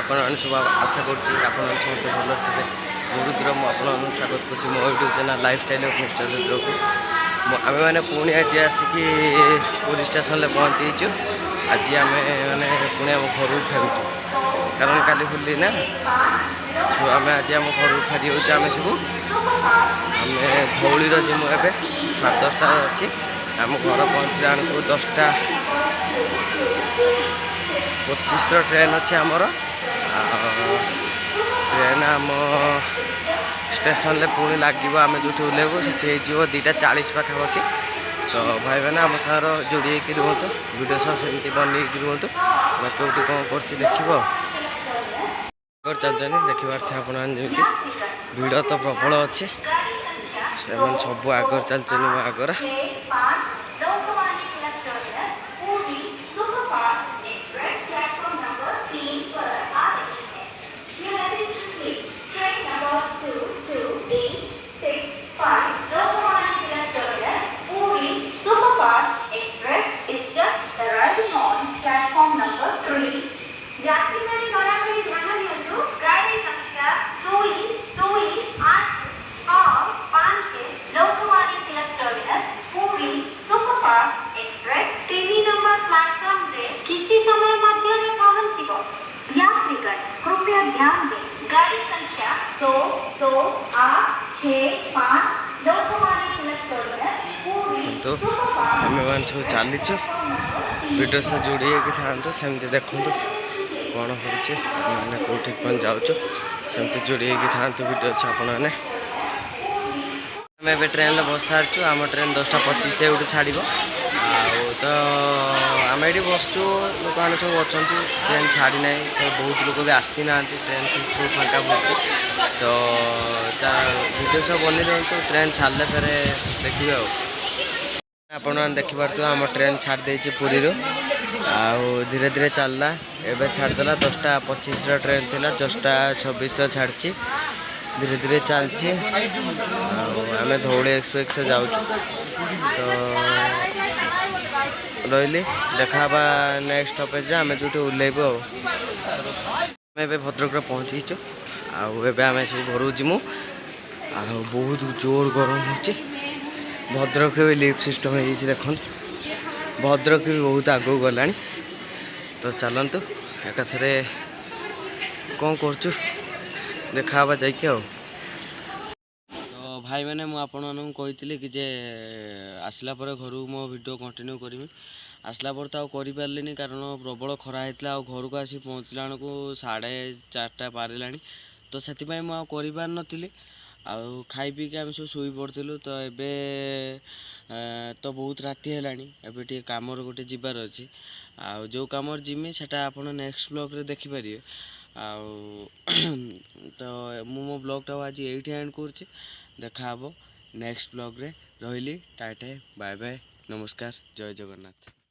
आपन सब आशा करुँच आप समस्त भल थे गुरुद्र मुझे स्वागत करुँच मो YouTube channel lifestyle of mister Rudra को आम मैंने पुणी आज आसिक पुलिस स्टेशन पहुँचीचु आज आम मैंने पुणी आम घर फेरुचु कारण काली खुली ना सो आम आज आम घर फेरी आम सब आम धौलीर जिमु ए 10:30 अच्छी आम घर पहुँचला को 10:25 ट्रेन अच्छे आमर ट्रेन आम स्टेशन ले पुणी लगे आम जो ओह्लैबू से 2:40 पाखापाखि तो भाई मैंने आम सागर जोड़ी रुहतु वीडियो सब सेमती बनई रुहतु मैं कौटी कौन कर देखो चलते देखिपार थे आपमि भिड़ तो प्रबल अच्छे से सब आगर चलते मो आगर तो आम मैंने सब चलीचु वीडियो से जोड़ी था सेमती देखु कौन हो कौटी कौन जाऊँ सेमती जोड़ी था वीडियो अच्छे आपने आम ट्रेन में बस सारी आम ट्रेन 10:25 से यूँ छाड़ तो आम ये बसचु लोक मैंने सब अच्छा ट्रेन छाड़ी ना तो बहुत लोग भी आसी ना ट्रेन सब फाँका बुझे तो वीडियो सब बनी दिखाँ ट्रेन छाड़े फिर देखिए आपण देखिपे आम ट्रेन छाड़ देती पुरी धीरे धीरे चलला एवं छाड़देला 10:25 ट्रेन थी 10:26 छाड़ी धीरे धीरे चलची आम धौली एक्सप्रेस जाऊँ तो रही देखा नेक्स्ट स्टॉपेज आम जो ओह्लैबू आम भद्रक पहुँचीचु आम सब घर जीमु बहुत जोर गरम हो भद्रक भी लिफ्ट सिस्टम है देख भद्रक भी बहुत आगू गला तो चलतु एकाथरे कौन कर देखा जाकि तो भाई मैंने मुझे कि जे आसला पर घर मो वीडियो कंटिन्यू करी आसला पर तो करें कारण प्रबल खरा होता घर को आसी पहुँचला को 4:30 पारा तो से कर नी आउ खाई पी के आम सब शुई पड़ू तो एबे तो बहुत राति है टे कम गोटे जीवार अच्छी आउ जो कम जिमी सेटा आप नेक्स्ट ब्लॉग रे देखिपारे आउ तो मो ब्लॉग टा आज ये एंड कर देखा नेक्स्ट ब्लॉग रे रही टाटा बाय बाय नमस्कार जय जगन्नाथ।